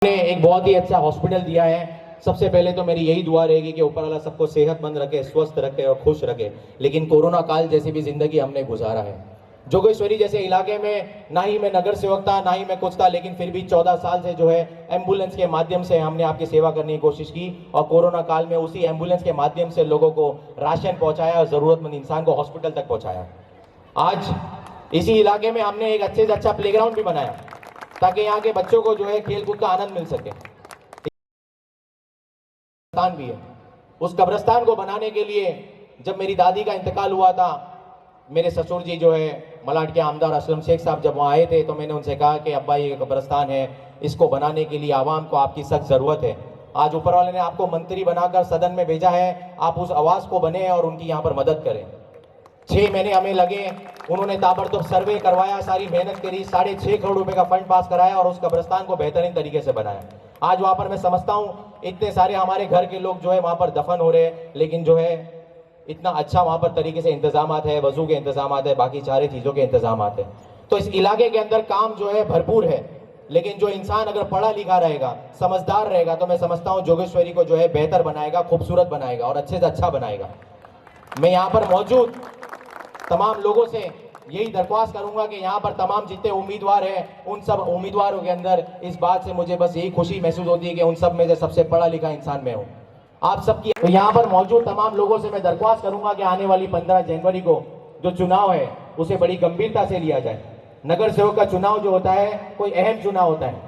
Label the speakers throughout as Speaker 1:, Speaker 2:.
Speaker 1: ने एक बहुत ही अच्छा हॉस्पिटल दिया है। सबसे पहले तो मेरी यही दुआ रहेगी कि ऊपर वाला सबको सेहतमंद रखे, स्वस्थ रखे और खुश रखे। लेकिन कोरोना काल जैसी भी जिंदगी हमने गुजारा है। जोगेश्वरी जैसे इलाके में ना ही मैं नगर सेवक था, ना ही मैं कुछ था, लेकिन फिर भी 14 साल से जो है एम्बुलेंस के माध्यम से हमने आपकी सेवा करने की कोशिश की और कोरोना काल में उसी एम्बुलेंस के माध्यम से लोगों को राशन पहुंचाया और जरूरतमंद इंसान को हॉस्पिटल तक पहुंचाया। आज इसी इलाके में हमने एक अच्छे से अच्छा प्लेग्राउंड भी बनाया ताकि यहाँ के बच्चों को जो है खेल कूद का आनंद मिल सके। कब्रिस्तान भी है। उस कब्रिस्तान को बनाने के लिए जब मेरी दादी का इंतकाल हुआ था, मेरे ससुर जी जो है मलाड के आमदार असलम शेख साहब जब वहाँ आए थे तो मैंने उनसे कहा कि अब्बा ये कब्रिस्तान है, इसको बनाने के लिए आवाम को आपकी सख्त ज़रूरत है। आज ऊपर वाले ने आपको मंत्री बनाकर सदन में भेजा है, आप उस आवाज़ को बने और उनकी यहाँ पर मदद करें। 6 महीने हमें लगे, उन्होंने ताबड़तोड़ सर्वे करवाया, सारी मेहनत करी, 6.5 करोड़ रुपए का फंड पास कराया और उस कब्रिस्तान को बेहतरीन तरीके से बनाया। आज वहाँ पर मैं समझता हूँ इतने सारे हमारे घर के लोग जो है वहाँ पर दफन हो रहे हैं, लेकिन जो है इतना अच्छा वहाँ पर तरीके से इंतजामात है, वजू के इंतजामात है, बाकी सारे चीज़ों के इंतजामात है। तो इस इलाके के अंदर काम जो है भरपूर है, लेकिन जो इंसान अगर पढ़ा लिखा रहेगा, समझदार रहेगा, तो मैं समझता हूँ जोगेश्वरी को जो है बेहतर बनाएगा, खूबसूरत बनाएगा और अच्छे से अच्छा बनाएगा। मैं यहाँ पर मौजूद तमाम लोगों से यही दरख्वास्त करूंगा कि यहाँ पर तमाम जितने उम्मीदवार हैं, उन सब उम्मीदवारों के अंदर इस बात से मुझे बस यही खुशी महसूस होती है कि उन सब में से सबसे पढ़ा लिखा इंसान मैं हूँ। आप सबकी तो यहाँ पर मौजूद तमाम लोगों से मैं दरख्वास्त करूंगा कि आने वाली 15 जनवरी को जो चुनाव है उसे बड़ी गंभीरता से लिया जाए। नगर सेवक का चुनाव जो होता है कोई अहम चुनाव होता है।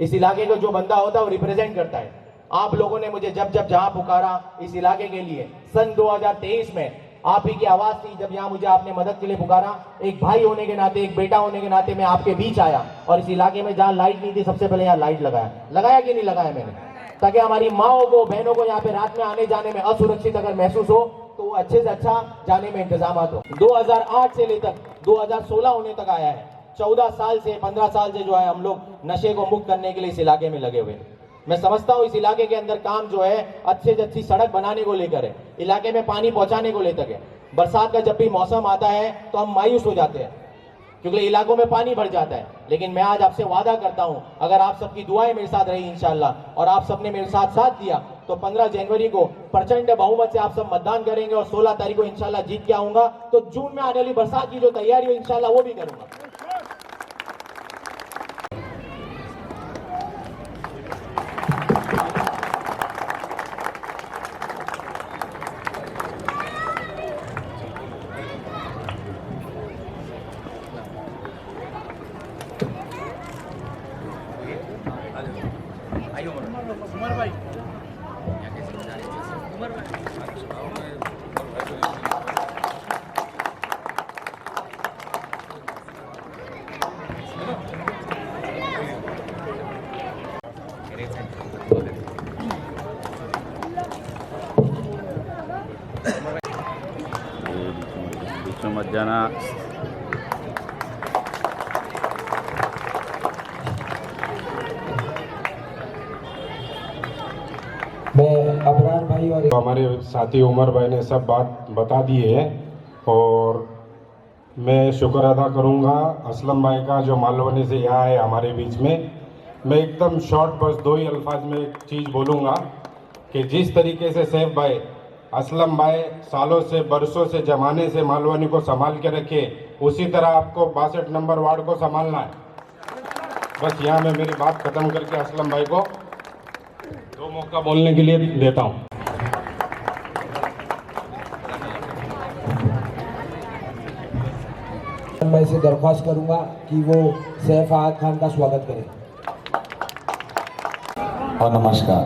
Speaker 1: इस इलाके को जो बंदा होता है वो रिप्रेजेंट करता है। आप लोगों ने मुझे जब जब जहाँ पुकारा इस इलाके के लिए, सन 2023 में आप ही की आवाज थी जब यहाँ मुझे आपने मदद के लिए पुकारा। एक भाई होने के नाते, एक बेटा होने के नाते मैं आपके बीच आया और इस इलाके में जहाँ लाइट नहीं थी सबसे पहले यहाँ लाइट लगाया कि नहीं लगाया मैंने, ताकि हमारी माओ को, बहनों को यहाँ पे रात में आने जाने में असुरक्षित अगर महसूस हो तो वो अच्छे से अच्छा जाने में इंतजाम हो। 2008 से लेकर 2016 होने तक आया है। 14 साल से 15 साल से जो है हम लोग नशे को मुक्त करने के लिए इस इलाके में लगे हुए हैं। मैं समझता हूँ इस इलाके के अंदर काम जो है अच्छे से अच्छी सड़क बनाने को लेकर है, इलाके में पानी पहुंचाने को लेकर है। बरसात का जब भी मौसम आता है तो हम मायूस हो जाते हैं क्योंकि इलाकों में पानी भर जाता है, लेकिन मैं आज आपसे वादा करता हूं अगर आप सबकी दुआएं मेरे साथ रही इंशाल्लाह और आप सबने मेरे साथ दिया तो 15 जनवरी को प्रचंड बहुमत से आप सब मतदान करेंगे और 16 तारीख को इंशाल्लाह जीत के आऊंगा। तो जून में आने वाली बरसात की जो तैयारी हो इंशाल्लाह वो भी करूंगा।
Speaker 2: उमर भाई
Speaker 3: बीच में मत जाना।
Speaker 4: मैं अबरार भाई और
Speaker 5: हमारे साथी उमर भाई ने सब बात बता दी है और मैं शुक्र अदा करूंगा असलम भाई का जो मालवनी से यहाँ है हमारे बीच में। मैं एकदम शॉर्ट बस 2 ही अल्फाज में एक चीज़ बोलूँगा कि जिस तरीके से सैफ भाई, असलम भाई सालों से, बरसों से, ज़माने से मालवनी को संभाल के रखे, उसी तरह आपको 62 नंबर वार्ड को संभालना है। बस यहाँ मैं मेरी बात ख़त्म करके असलम भाई को 2 मौका बोलने के लिए देता हूँ।
Speaker 4: मैं इसे दरख्वास्त करूंगा कि वो सैफ फहाद खान का स्वागत करें।
Speaker 6: और नमस्कार।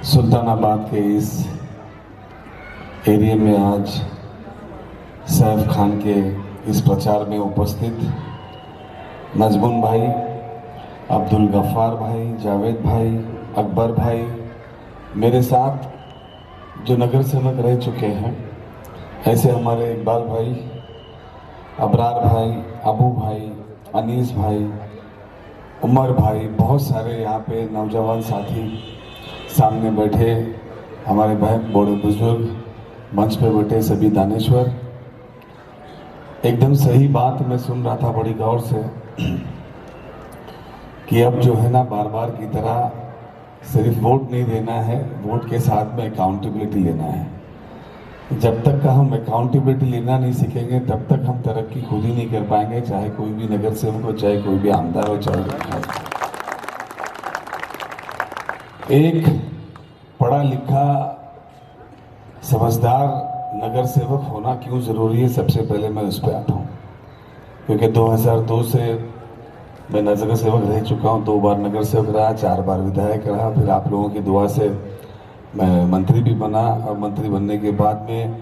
Speaker 6: सुल्तानाबाद के इस एरिया में आज सैफ खान के इस प्रचार में उपस्थित नजमुन भाई, अब्दुल गफ्फार भाई, जावेद भाई, अकबर भाई, मेरे साथ जो नगर सेवक रह चुके हैं, ऐसे हमारे इकबाल भाई, अबरार भाई, अबू भाई, अनीस भाई, उमर भाई, बहुत सारे यहाँ पे नौजवान साथी सामने बैठे, हमारे बहन बड़े बुजुर्ग, मंच पे बैठे सभी दानेश्वर। एकदम सही बात मैं सुन रहा था बड़ी गौर से कि अब जो है ना बार बार की तरह सिर्फ वोट नहीं देना है, वोट के साथ में अकाउंटेबिलिटी लेना है। जब तक का हम अकाउंटेबिलिटी लेना नहीं सीखेंगे तब तक हम तरक्की खुद ही नहीं कर पाएंगे, चाहे कोई भी नगर सेवक हो, चाहे कोई भी आमदार हो, चाहे एक पढ़ा लिखा समझदार नगर सेवक होना क्यों जरूरी है, सबसे पहले मैं उस पर आता हूँ। क्योंकि 2002 से मैं नगर सेवक रह चुका हूँ, 2 बार नगर सेवक रहा, 4 बार विधायक रहा, फिर आप लोगों की दुआ से मैं मंत्री भी बना। और मंत्री बनने के बाद में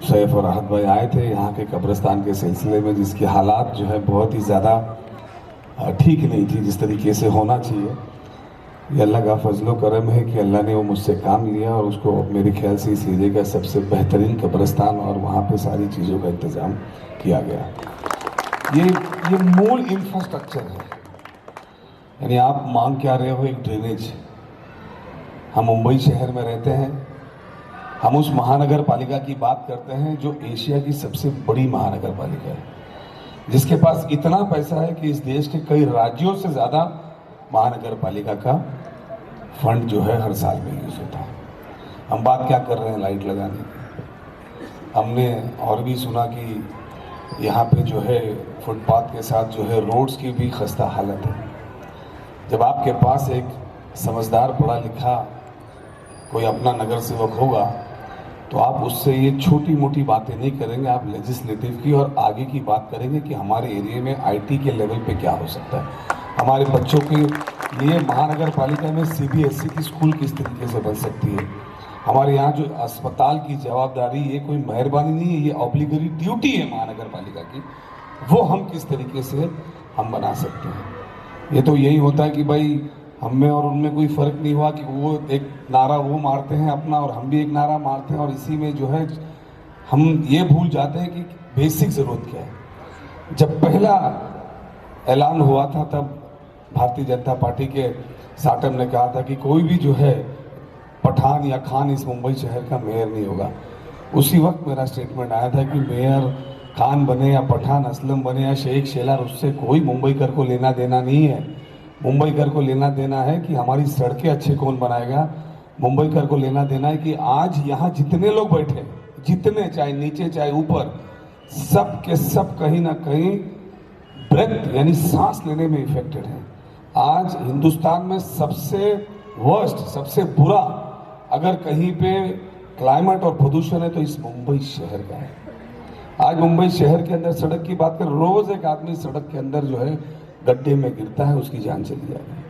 Speaker 6: सैफ और राहत भाई आए थे यहाँ के कब्रिस्तान के सिलसिले में, जिसकी हालात जो है बहुत ही ज़्यादा ठीक नहीं थी जिस तरीके से होना चाहिए। ये अल्लाह का फजलो करम है कि अल्लाह ने वो मुझसे काम लिया और उसको मेरे ख्याल से इस एरिया का सबसे बेहतरीन कब्रिस्तान और वहाँ पे सारी चीज़ों का इंतज़ाम किया गया। ये मूल इंफ्रास्ट्रक्चर है। यानी आप मांग क्या रहे हो, एक ड्रेनेज। हम मुंबई शहर में रहते हैं, हम उस महानगर पालिका की बात करते हैं जो एशिया की सबसे बड़ी महानगर पालिका है, जिसके पास इतना पैसा है कि इस देश के कई राज्यों से ज़्यादा महानगर पालिका का फंड जो है हर साल में यूज होता है। हम बात क्या कर रहे हैं, लाइट लगाने की। हमने और भी सुना कि यहाँ पे जो है फुटपाथ के साथ जो है रोड्स की भी खस्ता हालत है। जब आपके पास एक समझदार पढ़ा लिखा कोई अपना नगर सेवक होगा तो आप उससे ये छोटी मोटी बातें नहीं करेंगे, आप लेजिस्लेटिव की और आगे की बात करेंगे कि हमारे एरिया में आईटी के लेवल पे क्या हो सकता है, हमारे बच्चों के लिए महानगर पालिका में सीबीएसई की स्कूल किस तरीके से बन सकती है, हमारे यहाँ जो अस्पताल की जवाबदारी, ये कोई मेहरबानी नहीं है, ये ऑब्लिगरी ड्यूटी है महानगर पालिका की, वो हम किस तरीके से हम बना सकते हैं। ये तो यही होता है कि भाई हम में और उनमें कोई फ़र्क नहीं हुआ कि वो एक नारा वो मारते हैं अपना और हम भी एक नारा मारते हैं, और इसी में जो है हम ये भूल जाते हैं कि बेसिक ज़रूरत क्या है। जब पहला ऐलान हुआ था तब भारतीय जनता पार्टी के साटम ने कहा था कि कोई भी जो है पठान या खान इस मुंबई शहर का मेयर नहीं होगा। उसी वक्त मेरा स्टेटमेंट आया था कि मेयर खान बने या पठान असलम बने या शेख शेलार, उससे कोई मुंबईकर को लेना देना नहीं है। मुंबईकर को लेना देना है कि हमारी सड़कें अच्छे कौन बनाएगा। मुंबईकर को लेना देना है कि आज यहाँ जितने लोग बैठे, जितने चाहे नीचे चाहे ऊपर, सब के सब कहीं ना कहीं ब्रेथ यानी सांस लेने में इफेक्टेड है। आज हिंदुस्तान में सबसे वर्स्ट, सबसे बुरा अगर कहीं पे क्लाइमेट और प्रदूषण है तो इस मुंबई शहर का है। आज मुंबई शहर के अंदर सड़क की बात कर, रोज एक आदमी सड़क के अंदर जो है गड्ढे में गिरता है, उसकी जान चली जाती है।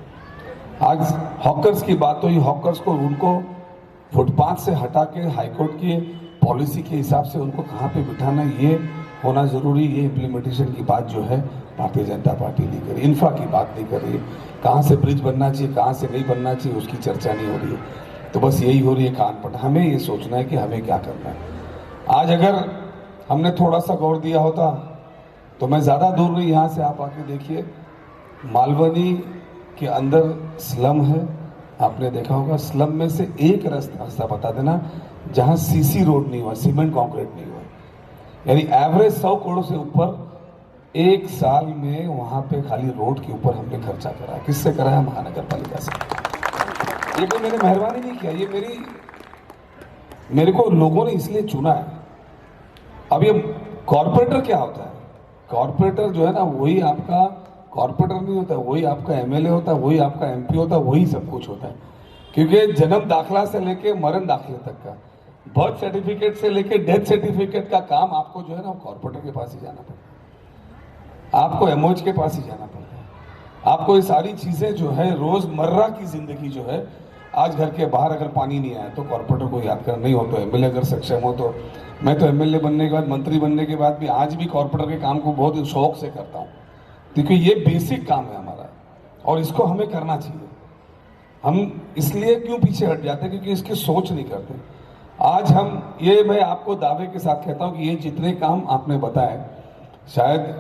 Speaker 6: आज हॉकर्स की बात हुई, हॉकर्स को उनको फुटपाथ से हटा के हाईकोर्ट की पॉलिसी के हिसाब से उनको कहाँ पे बिठाना, ये होना जरूरी। ये इम्प्लीमेंटेशन की बात जो है भारतीय जनता पार्टी नहीं कर रही, इंफ्रा की बात नहीं कर रही, कहाँ से ब्रिज बनना चाहिए कहाँ से नहीं बनना चाहिए उसकी चर्चा नहीं हो रही है। तो बस यही हो रही है कान पट। हमें ये सोचना है कि हमें क्या करना है। आज अगर हमने थोड़ा सा गौर दिया होता तो मैं ज़्यादा दूर नहीं, यहाँ से आप आके देखिए, मालवनी के अंदर स्लम है, आपने देखा होगा। स्लम में से एक रास्ता बता देना जहाँ सीसी रोड नहीं हुआ, सीमेंट कंक्रीट नहीं हुआ, यानी एवरेज 100 करोड़ से ऊपर एक साल में वहाँ पे खाली रोड के ऊपर हमने खर्चा करा। किससे कराया? महानगर पालिका से। ये कोई मैंने मेहरबानी नहीं किया, ये मेरे को लोगों ने इसलिए चुना है। अब ये कॉर्पोरेटर क्या होता है? कॉर्पोरेटर जो है ना, वही आपका कॉर्पोरेटर नहीं होता, वही आपका एमएलए होता है, वही आपका एमपी होता है, वही सब कुछ होता है। क्योंकि जन्म दाखला से लेके मरण दाखले तक का, बर्थ सर्टिफिकेट से लेके डेथ सर्टिफिकेट का काम आपको जो है ना कॉर्पोरेटर के पास ही जाना पड़ता है, आपको एमओएच के पास ही जाना पड़ता है। आपको ये सारी चीजें जो है रोजमर्रा की जिंदगी जो है, आज घर के बाहर अगर पानी नहीं आया तो कॉर्पोरेटर को याद करना नहीं हो, तो एमएलए अगर सक्षम हो तो। मैं तो एमएलए बनने के बाद, मंत्री बनने के बाद भी आज भी कॉर्पोरेटर के काम को बहुत शौक से करता हूँ, क्योंकि ये बेसिक काम है हमारा और इसको हमें करना चाहिए। हम इसलिए क्यों पीछे हट जाते हैं? क्योंकि इसकी सोच नहीं करते। आज हम ये, मैं आपको दावे के साथ कहता हूँ कि ये जितने काम आपने बताए, शायद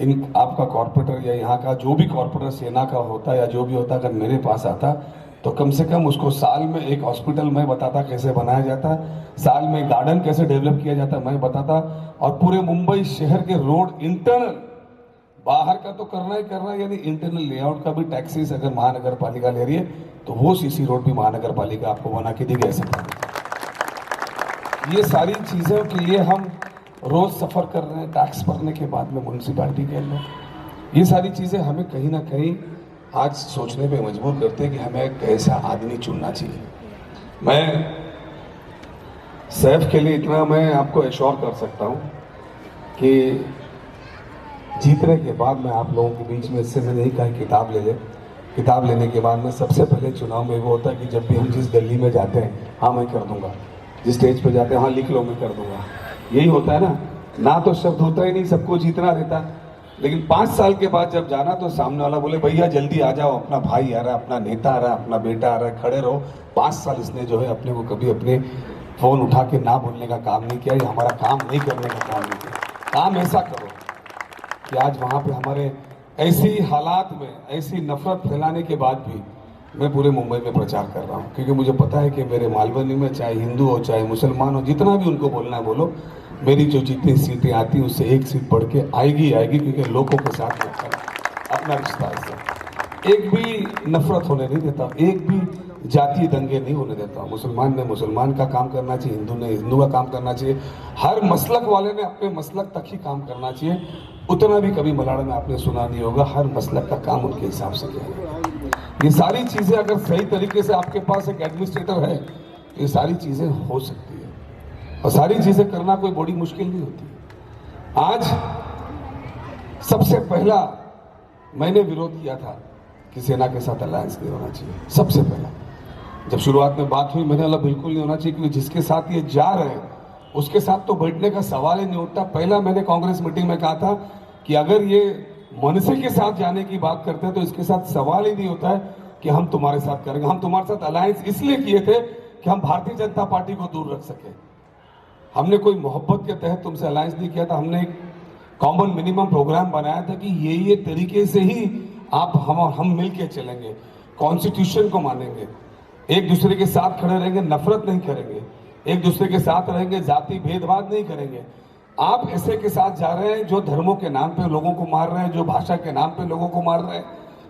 Speaker 6: इन आपका कॉर्पोरेटर या यहाँ का जो भी कॉर्पोरेटर सेना का होता या जो भी होता, अगर मेरे पास आता तो कम से कम उसको साल में एक हॉस्पिटल मैं बताता कैसे बनाया जाता है, साल में गार्डन कैसे डेवलप किया जाता है मैं बताता, और पूरे मुंबई शहर के रोड इंटरनल बाहर का तो करना ही करना है, यानी इंटरनल लेआउट का भी टैक्सेस अगर महानगर पालिका ले रही है तो वो सीसी रोड भी महानगर पालिका आपको बना के देगी, ऐसा ये सारी चीज़ों के लिए हम रोज सफर कर रहे हैं टैक्स भरने के बाद में म्यूनसिपालिटी के अंदर। ये सारी चीज़ें हमें कहीं ना कहीं आज सोचने पे मजबूर करते हैं कि हमें एक ऐसा आदमी चुनना चाहिए। मैं सैफ के लिए इतना मैं आपको एश्योर कर सकता हूँ कि जीतने के बाद मैं आप लोगों के बीच में, इससे मैंने नहीं कहा किताब ले ले, किताब लेने के बाद में सबसे पहले चुनाव में वो होता है कि जब भी हम जिस गली में जाते हैं, हाँ मैं कर दूंगा, जिस स्टेज पे जाते हैं हाँ लिख लो मैं कर दूंगा, यही होता है ना तो शब्द होता ही नहीं, सबको जीतना रहता। लेकिन 5 साल के बाद जब जाना तो सामने वाला बोले भैया जल्दी आ जाओ, अपना भाई आ रहा है, अपना नेता आ रहा है, अपना बेटा आ रहा है, खड़े रहो। 5 साल इसने जो है अपने को कभी अपने फोन उठा के ना बोलने का काम नहीं किया, या हमारा काम नहीं करने का काम नहीं किया। काम ऐसा करो कि आज वहाँ पे हमारे ऐसी हालात में ऐसी नफरत फैलाने के बाद भी मैं पूरे मुंबई में प्रचार कर रहा हूँ, क्योंकि मुझे पता है कि मेरे मालवनी में चाहे हिंदू हो चाहे मुसलमान हो, जितना भी उनको बोलना है बोलो, मेरी जो जितनी सीटें आती हैं उससे एक सीट बढ़ के आएगी, क्योंकि लोगों के साथ अपना रिश्ता है। एक भी नफरत होने नहीं देता, एक भी जातीय दंगे नहीं होने देता। मुसलमान ने मुसलमान का काम करना चाहिए, हिंदू ने हिंदू का काम करना चाहिए, हर मसलक वाले ने अपने मसलक तक ही काम करना चाहिए। उतना भी कभी मलाड़ में आपने सुना नहीं होगा, हर मसलक का काम उनके हिसाब से किया। ये सारी चीज़ें अगर सही तरीके से आपके पास एक एडमिनिस्ट्रेटर है तो ये सारी चीज़ें हो सकती है, और सारी चीज़ें करना कोई बड़ी मुश्किल नहीं होती। आज सबसे पहला मैंने विरोध किया था कि सेना के साथ अलायंस नहीं होना चाहिए। सबसे पहला जब शुरुआत में बात हुई मैंने बोला बिल्कुल नहीं होना चाहिए, क्योंकि जिसके साथ ये जा रहे हैं उसके साथ तो बैठने का सवाल ही नहीं उठता। पहला मैंने कांग्रेस मीटिंग में कहा था कि अगर ये मनसे के साथ जाने की बात करते हैं तो इसके साथ सवाल ही नहीं होता है कि हम तुम्हारे साथ करेंगे। हम तुम्हारे साथ अलायंस इसलिए किए थे कि हम भारतीय जनता पार्टी को दूर रख सके। हमने कोई मोहब्बत के तहत तुमसे अलायंस नहीं किया था, हमने एक कॉमन मिनिमम प्रोग्राम बनाया था कि ये तरीके से ही आप हम मिल के चलेंगे, कॉन्स्टिट्यूशन को मानेंगे, एक दूसरे के साथ खड़े रहेंगे, नफरत नहीं करेंगे, एक दूसरे के साथ रहेंगे, जाति भेदभाव नहीं करेंगे। आप ऐसे के साथ जा रहे हैं जो धर्मों के नाम पे लोगों को मार रहे हैं, जो भाषा के नाम पे लोगों को मार रहे हैं,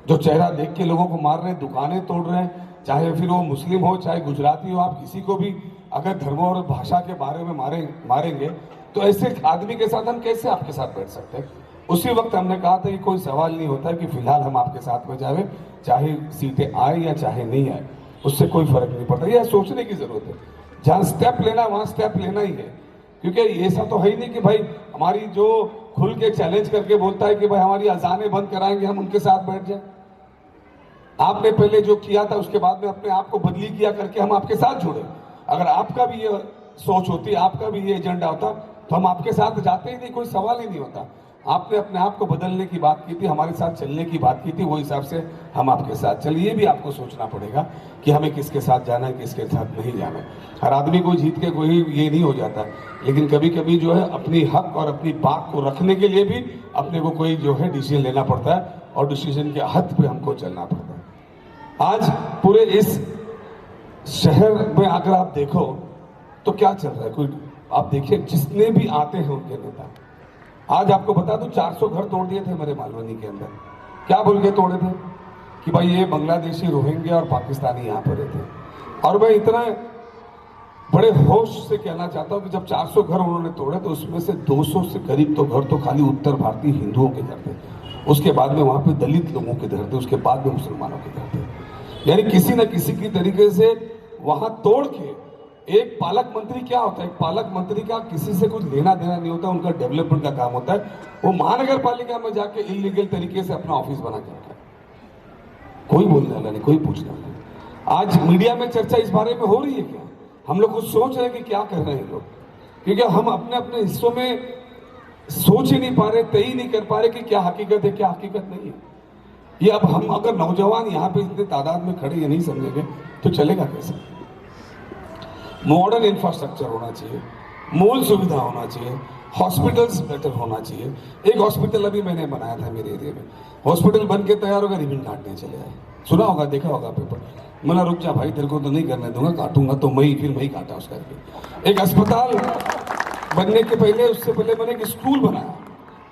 Speaker 6: जो चेहरा देख के लोगों को मार रहे हैं, दुकानें तोड़ रहे हैं, चाहे फिर वो मुस्लिम हो चाहे गुजराती हो। आप किसी को भी अगर धर्म और भाषा के बारे में मारेंगे तो ऐसे आदमी के साथ हम कैसे आपके साथ बैठ सकते हैं। उसी वक्त हमने कहा था कि कोई सवाल नहीं होता कि फिलहाल हम आपके साथ में जाए, चाहे सीटें आए या चाहे नहीं आए, उससे कोई फर्क नहीं पड़ता। यह सोचने की जरूरत है, जहाँ स्टेप लेना वहाँ स्टेप लेना ही है। क्योंकि ऐसा तो है ही नहीं कि भाई हमारी जो खुल के चैलेंज करके बोलता है कि भाई हमारी अजानें बंद कराएंगे हम उनके साथ बैठ जाए। आपने पहले जो किया था उसके बाद में अपने आप को बदली किया करके हम आपके साथ जुड़े। अगर आपका भी ये सोच होती, आपका भी ये एजेंडा होता तो हम आपके साथ जाते ही नहीं, कोई सवाल ही नहीं होता। आपने अपने आप को बदलने की बात की थी, हमारे साथ चलने की बात की थी, वो हिसाब से हम आपके साथ चले। ये भी आपको सोचना पड़ेगा कि हमें किसके साथ जाना है, किसके साथ नहीं जाना है। हर आदमी को जीत के कोई ये नहीं हो जाता, लेकिन कभी कभी जो है अपनी हक और अपनी बात को रखने के लिए भी अपने को कोई जो है डिसीजन लेना पड़ता है, और डिसीजन के हद पे हमको चलना पड़ता है। आज पूरे इस शहर में अगर आप देखो तो क्या चल रहा है, कोई आप देखिए जिसने भी आते हैं उनके नेता, आज आपको बता दूं 400 घर तोड़ दिए थे मेरे मालवनी के अंदर। क्या बोल के तोड़े थे कि भाई ये बांग्लादेशी, रोहिंग्या और पाकिस्तानी यहाँ पर रहते। और मैं इतना बड़े होश से कहना चाहता हूँ कि जब 400 घर उन्होंने तोड़े तो उसमें से 200 से करीब तो घर तो खाली उत्तर भारतीय हिंदुओं के घर थे, उसके बाद में वहाँ पे दलित लोगों के घर थे, उसके बाद में मुसलमानों के घर थे। यानी किसी न किसी की तरीके से वहाँ तोड़ के एक पालक मंत्री क्या होता है, एक पालक मंत्री का किसी से कुछ लेना देना नहीं होता, उनका डेवलपमेंट का काम होता है। वो महानगर पालिका में जाके इलीगल तरीके से अपना ऑफिस बना के रखा, कोई बोलने वाला नहीं, कोई पूछने वाला नहीं। आज मीडिया में चर्चा इस बारे में हो रही है क्या, हम लोग कुछ सोच रहे हैं कि क्या कर रहे हैं लोग, क्योंकि हम अपने अपने हिस्सों में सोच ही नहीं पा रहे, तय ही नहीं कर पा रहे कि क्या हकीकत है क्या हकीकत नहीं है। ये अब हम अगर नौजवान यहाँ पे इतने तादाद में खड़े ये नहीं समझेंगे तो चलेगा कैसे। मॉडर्न इंफ्रास्ट्रक्चर होना चाहिए, मूल सुविधा होना चाहिए, हॉस्पिटल्स बेटर होना चाहिए। एक हॉस्पिटल अभी मैंने बनाया था मेरे एरिया में, हॉस्पिटल बन के तैयार होगा, रिबन काटने चले आए, सुना होगा, देखा होगा पेपर। मैंने रुक जा भाई, तेरे को तो नहीं करने दूंगा, काटूंगा तो फिर मैं ही काटा उसका। एक अस्पताल बनने के पहले, उससे पहले मैंने एक स्कूल बनाया,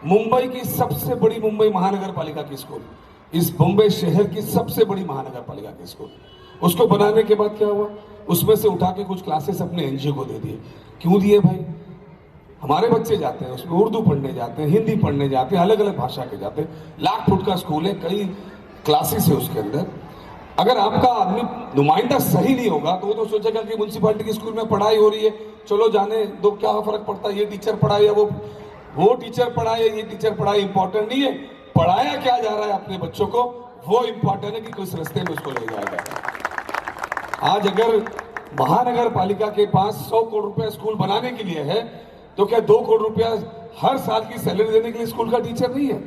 Speaker 6: मुंबई की सबसे बड़ी मुंबई महानगर पालिका की स्कूल, इस मुंबई शहर की सबसे बड़ी महानगर पालिका की स्कूल, उसको बनाने के बाद क्या हुआ, उसमें से उठा के कुछ क्लासेस अपने एनजीओ को दे दिए। क्यों दिए भाई? हमारे बच्चे जाते हैं उसमें, उर्दू पढ़ने जाते हैं, हिंदी पढ़ने जाते हैं, अलग अलग भाषा के जाते हैं। लाख फुट का स्कूल है, कई क्लासेस है उसके अंदर। अगर आपका आदमी नुमाइंदा सही नहीं होगा तो वो तो सोचेगा कि म्यूनसिपालिटी के स्कूल में पढ़ाई हो रही है, चलो जाने दो, क्या फर्क पड़ता है, ये टीचर पढ़ाए या वो टीचर पढ़ाए, ये टीचर पढ़ाए, इंपॉर्टेंट नहीं है। पढ़ाया क्या जा रहा है अपने बच्चों को, वो इंपॉर्टेंट है कि किस रास्ते में उसको ले जाएगा। आज अगर महानगर पालिका के पास 100 करोड़ रुपया स्कूल बनाने के लिए है, तो क्या 2 करोड़ रुपया हर साल की सैलरी देने के लिए स्कूल का टीचर नहीं है?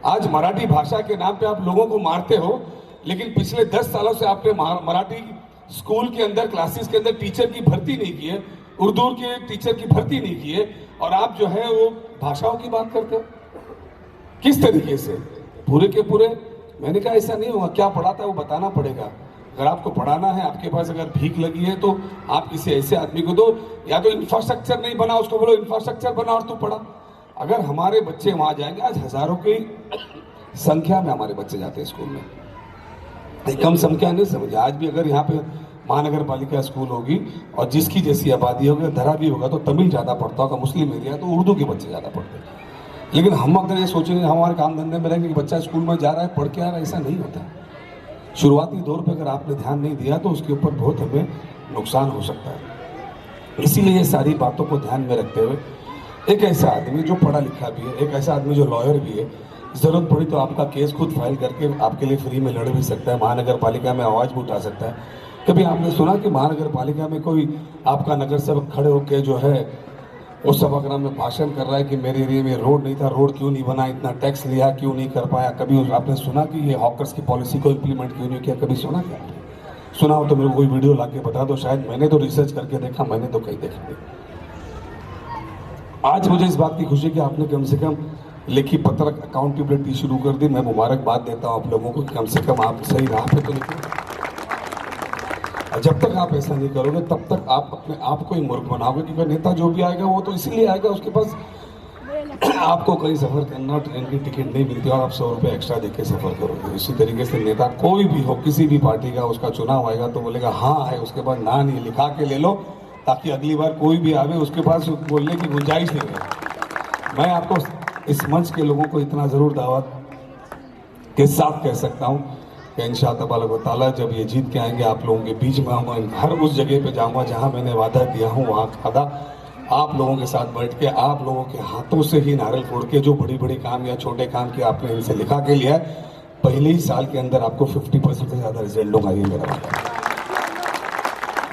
Speaker 6: आज मराठी भाषा के नाम पे आप लोगों को मारते हो, लेकिन पिछले 10 सालों से आपने मराठी स्कूल के अंदर, क्लासेस के अंदर टीचर की भर्ती नहीं की है, उर्दू के टीचर की भर्ती नहीं की है, और आप जो है वो भाषाओं की बात करते हो। किस तरीके से? पूरे के पूरे। मैंने कहा ऐसा नहीं होगा, क्या पढ़ाता है वो बताना पड़ेगा। अगर आपको पढ़ाना है, आपके पास अगर भीख लगी है, तो आप किसी ऐसे आदमी को दो, या तो इंफ्रास्ट्रक्चर नहीं बना, उसको बोलो इंफ्रास्ट्रक्चर बना और तू पढ़ा। अगर हमारे बच्चे वहां जाएंगे, आज हजारों की संख्या में हमारे बच्चे जाते हैं स्कूल में, कम संख्या नहीं समझे। आज भी अगर यहाँ पे महानगर पालिका स्कूल होगी और जिसकी जैसी आबादी होगी, धरा भी होगा तो तमिल ज़्यादा पढ़ता होगा, मुस्लिम एरिया तो उर्दू के बच्चे ज़्यादा पढ़ते हैं। लेकिन हम अगर ये सोचेंगे हमारे काम धंधे में रहेंगे कि बच्चा स्कूल में जा रहा है, पढ़ के आ रहा है, ऐसा नहीं होता। शुरुआती दौर पे अगर आपने ध्यान नहीं दिया तो उसके ऊपर बहुत हमें नुकसान हो सकता है। इसीलिए ये सारी बातों को ध्यान में रखते हुए एक ऐसा आदमी जो पढ़ा लिखा भी है, एक ऐसा आदमी जो लॉयर भी है, जरूरत पड़ी तो आपका केस खुद फाइल करके आपके लिए फ्री में लड़ भी सकता है, महानगर पालिका में आवाज भी उठा सकता है। कभी आपने सुना कि महानगर पालिका में कोई आपका नगर सेवक खड़े होकर जो है उस सभागृह में भाषण कर रहा है कि मेरे एरिया में रोड नहीं था, रोड क्यों नहीं बना, इतना टैक्स लिया क्यों नहीं कर पाया? कभी आपने सुना कि ये हॉकर्स की पॉलिसी को इम्प्लीमेंट क्यों नहीं किया? कभी सुना क्या? सुना हो तो मेरे को कोई वीडियो ला के बता दो, शायद मैंने तो रिसर्च करके देखा, मैंने तो कहीं देखा नहीं। आज मुझे इस बात की खुशी कि आपने कम से कम लेखी पत्रक अकाउंटेबिलिटी शुरू कर दी। मैं मुबारकबाद देता हूं आप लोगों को, कम से कम आप सही राह पे तो निकले। जब तक आप ऐसा नहीं करोगे तब तक आप अपने आप को ही मूर्ख बनाओगे, क्योंकि नेता जो भी आएगा वो तो इसीलिए आएगा, उसके पास आपको कहीं सफर करना, ट्रेन की टिकट नहीं मिलती और आप 100 रुपये एक्स्ट्रा देके सफर करोगे। इसी तरीके से नेता कोई भी हो, किसी भी पार्टी का, उसका चुनाव आएगा तो बोलेगा हाँ है, उसके बाद ना नहीं लिखा के ले लो, ताकि अगली बार कोई भी आवे उसके पास बोलने की गुंजाइश नहीं है। मैं आपको इस मंच के लोगों को इतना जरूर दावत के साथ कह सकता हूँ कि इंशाअल्लाह ताला जब ये जीत के आएंगे आप लोगों के बीच में आऊँगा, हर उस जगह पे जाऊँगा जहाँ मैंने वादा दिया हूँ, वहाँ वादा आप लोगों के साथ बैठ के, आप लोगों के हाथों से ही नारियल फोड़ के, जो बड़ी बड़ी काम या छोटे काम की आपने इनसे लिखा के लिया है, पहले ही साल के अंदर आपको 50% से ज़्यादा रिजल्ट दूंगा, ये मेरा वादा है।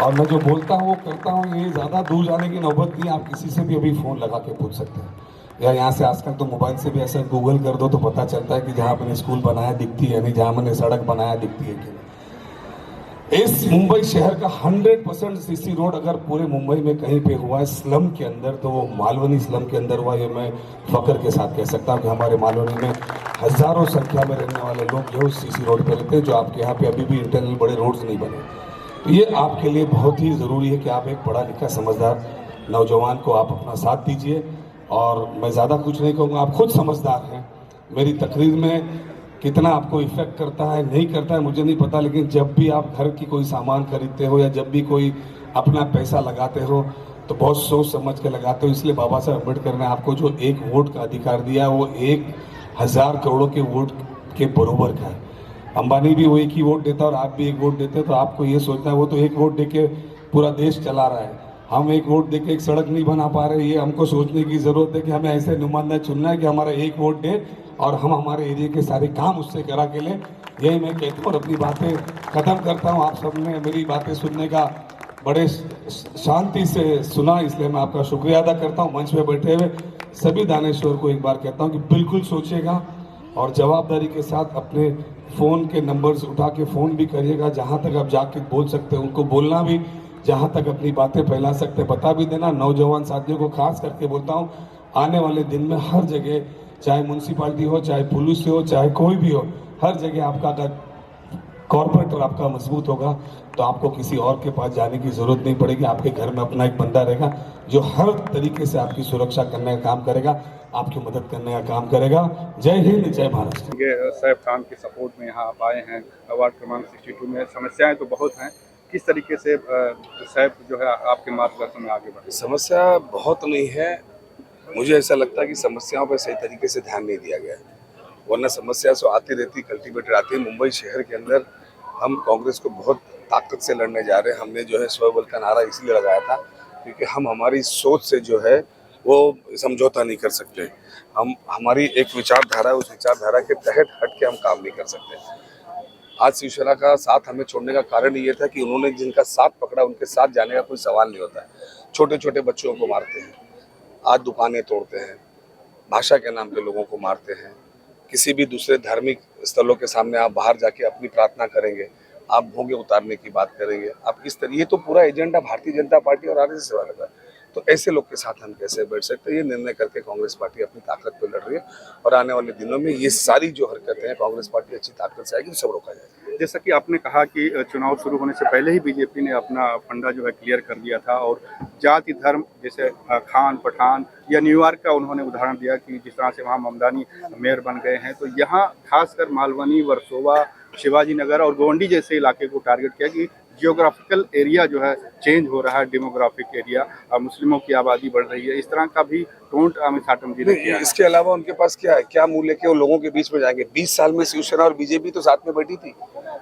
Speaker 6: और मैं जो बोलता हूँ वो करता हूँ, ये ज़्यादा दूर जाने की नौबत नहीं। आप किसी से भी अभी फ़ोन लगा के पूछ सकते हैं, या यहाँ से आजकल तो मोबाइल से भी ऐसा गूगल कर दो तो पता चलता है कि जहाँ मैंने स्कूल बनाया दिखती है नहीं, जहाँ मैंने सड़क बनाया दिखती है कि नहीं। इस मुंबई शहर का 100% सीसी रोड अगर पूरे मुंबई में कहीं पे हुआ है स्लम के अंदर, तो वो मालवनी स्लम के अंदर हुआ। ये मैं फख्र के साथ कह सकता हूँ कि हमारे मालवनी में हजारों संख्या में रहने वाले लोग जो सीसी रोड पे रहते हैं, जो आपके यहाँ पे अभी भी इंटरनल बड़े रोड्स नहीं बने। तो ये आपके लिए बहुत ही ज़रूरी है कि आप एक पढ़ा लिखा समझदार नौजवान को आप अपना साथ दीजिए। और मैं ज़्यादा कुछ नहीं कहूँगा, आप खुद समझदार हैं। मेरी तकरीर में कितना आपको इफेक्ट करता है नहीं करता है मुझे नहीं पता, लेकिन जब भी आप घर की कोई सामान खरीदते हो या जब भी कोई अपना पैसा लगाते हो तो बहुत सोच समझ के लगाते हो। इसलिए बाबा साहब अम्बेडकर ने आपको जो एक वोट का अधिकार दिया है वो 1000 करोड़ों के वोट के बराबर का है। अंबानी भी वो एक ही वोट देता और आप भी एक वोट देते हो, तो आपको ये सोचना है वो तो एक वोट देके पूरा देश चला रहा है, हम एक वोट देके एक सड़क नहीं बना पा रहे। ये हमको सोचने की जरूरत है कि हमें ऐसे नुमाइंदा चुनना है कि हमारा एक वोट दे और हम हमारे एरिया के सारे काम उससे करा के लें। यही मैं कहता हूँ और अपनी बातें खत्म करता हूँ। आप सबने मेरी बातें सुनने का बड़े शांति से सुना, इसलिए मैं आपका शुक्रिया अदा करता हूँ। मंच पे बैठे हुए सभी दानेश्वर को एक बार कहता हूँ कि बिल्कुल सोचिएगा और जवाबदारी के साथ अपने फ़ोन के नंबर्स उठा के फ़ोन भी करिएगा। जहाँ तक आप जाके बोल सकते हैं उनको बोलना भी, जहाँ तक अपनी बातें फैला सकते बता भी देना। नौजवान साथियों को खास करके बोलता हूँ, आने वाले दिन में हर जगह, चाहे म्यूनसिपाल्टी हो, चाहे पुलिस हो, चाहे कोई भी हो, हर जगह आपका अगर कॉर्पोरेटर आपका मजबूत होगा तो आपको किसी और के पास जाने की जरूरत नहीं पड़ेगी। आपके घर में अपना एक बंदा रहेगा जो हर तरीके से आपकी सुरक्षा करने का काम करेगा, आपकी मदद करने का काम करेगा। जय हिंद, जय महाराष्ट्र।
Speaker 2: ये सैफ खान के सपोर्ट में यहाँ आप आए हैं। वार्ड क्रमांक 62 में समस्याएं तो बहुत हैं, किस तरीके से सैफ जो है आपके मार्गदर्शन में आगे बढ़े?
Speaker 7: समस्या बहुत नहीं है, मुझे ऐसा लगता है कि समस्याओं पर सही तरीके से ध्यान नहीं दिया गया है, वरना समस्या तो आती रहती, कल्टीवेटेड आती है। मुंबई शहर के अंदर हम कांग्रेस को बहुत ताकत से लड़ने जा रहे हैं। हमने जो है स्वबल का नारा इसलिए लगाया था क्योंकि हम हमारी सोच से जो है वो समझौता नहीं कर सकते। हम हमारी एक विचारधारा, उस विचारधारा के तहत हट के हम काम नहीं कर सकते। आज शिवसेना का साथ हमें छोड़ने का कारण ये था कि उन्होंने जिनका साथ पकड़ा उनके साथ जाने का कोई सवाल नहीं होता है। छोटे छोटे बच्चों को मारते हैं, आज दुकानें तोड़ते हैं, भाषा के नाम पे लोगों को मारते हैं। किसी भी दूसरे धार्मिक स्थलों के सामने आप बाहर जाके अपनी प्रार्थना करेंगे, आप भोगे उतारने की बात करेंगे, आप इस तरह, ये तो पूरा एजेंडा भारतीय जनता पार्टी और आरएसएस वाला था। तो ऐसे लोग के साथ हम कैसे बैठ सकते हैं? ये निर्णय करके कांग्रेस पार्टी अपनी ताकत पे लड़ रही है और आने वाले दिनों में ये सारी जो हरकतें हैं कांग्रेस पार्टी अच्छी ताकत से आएगी तो सब रोका जाएगा।
Speaker 2: जैसा कि आपने कहा कि चुनाव शुरू होने से पहले ही बीजेपी ने अपना फंडा जो है क्लियर कर दिया था और जाति धर्म जैसे खान पठान या न्यूयॉर्क का उन्होंने उदाहरण दिया कि जिस तरह से वहाँ ममदानी मेयर बन गए हैं, तो यहाँ खासकर मालवनी, वर्सोवा, शिवाजी नगर और गोंडी जैसे इलाके को टारगेट किया कि जियोग्राफिकल एरिया जो है चेंज हो रहा है, डेमोग्राफिक एरिया, मुस्लिमों की आबादी बढ़ रही है। इस तरह का भी टोंट अमित साटम जी ने किया।
Speaker 7: इसके अलावा उनके पास क्या है, क्या मूल्य के वो लोगों के बीच में जाएंगे? 20 साल में शिवसेना और बीजेपी तो साथ में बैठी थी।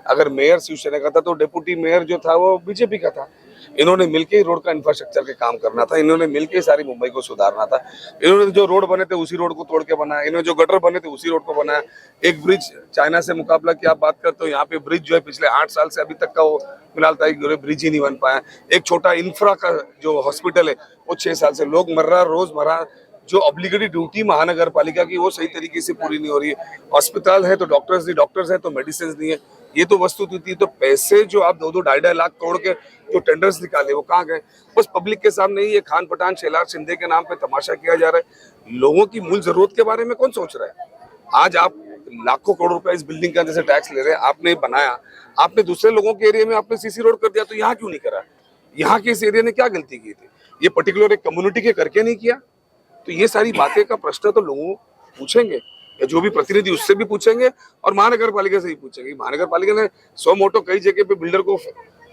Speaker 7: अगर मेयर शिवसेना का था तो डेप्यूटी मेयर जो था वो बीजेपी का था। इन्होंने मिलकर ही रोड का इंफ्रास्ट्रक्चर के काम करना था, इन्होंने मिलकर सारी मुंबई को सुधारना था। इन्होंने जो रोड बने थे उसी रोड को तोड़ के बनाया, इन्होंने जो गटर बने थे उसी रोड को बनाया। एक ब्रिज, चाइना से मुकाबला की आप बात करते हो, यहाँ पे ब्रिज जो है पिछले 8 साल से अभी तक का वो फिलहाल ब्रिज ही नहीं बन पाया। एक छोटा इंफ्रा का जो हॉस्पिटल है वो 6 साल से लोग मर रहा, रोजमर्रा जो ऑब्लिगेटरी ड्यूटी महानगर पालिका की वो सही तरीके से पूरी नहीं हो रही है। अस्पताल है तो डॉक्टर्स नहीं, डॉक्टर्स है तो मेडिसिन नहीं है। ये तो वस्तु थी। तो पैसे जो आप 2-2, 2.5 लाख करोड़ के जो टेंडर्स निकाले वो कहाँ गए? बस पब्लिक के सामने ही ये खान पठान शेलार शिंदे के नाम पे तमाशा किया जा रहा है। लोगों की मूल जरूरत के बारे में कौन सोच रहा है? आज आप लाखों करोड़ रुपए इस बिल्डिंग का जैसे टैक्स ले रहे हैं, आपने बनाया, आपने दूसरे लोगों के एरिया में आपने सीसी रोड कर दिया, तो यहाँ क्यों नहीं करा? यहाँ के इस एरिया ने क्या गलती की थी? ये पर्टिकुलर एक कम्युनिटी के करके नहीं किया? तो ये सारी बातें का प्रश्न तो लोगों पूछेंगे, या जो भी प्रतिनिधि उससे भी पूछेंगे और महानगर पालिका से ही पूछेंगे। महानगर पालिका ने 100 मोटो कई जगह पे बिल्डर को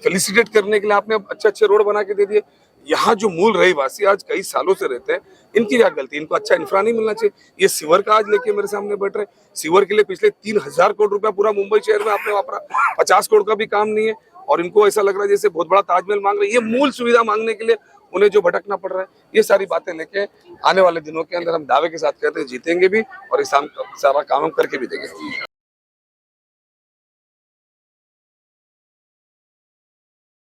Speaker 7: फेलिसिटेट करने के लिए आपने अच्छे रोड बना के दे दिए। यहाँ जो मूल रहीवासी आज कई सालों से रहते हैं, इनकी क्या गलती? इनको अच्छा इंफ्रा नहीं मिलना चाहिए? ये सीवर का आज लेके मेरे सामने बैठ रहे, सीवर के लिए पिछले 3000 करोड़ रुपया पूरा मुंबई शहर में आपने वापरा, 50 करोड़ का भी काम नहीं है और इनको ऐसा लग रहा है जैसे बहुत बड़ा ताजमहल मांग रहे हैं। ये मूल सुविधा मांगने के लिए उन्हें जो भटकना पड़ रहा है, ये सारी बातें लेके आने वाले दिनों के अंदर हम दावे के साथ कहते हैं जीतेंगे भी और इस सारा काम हम करके भी देंगे।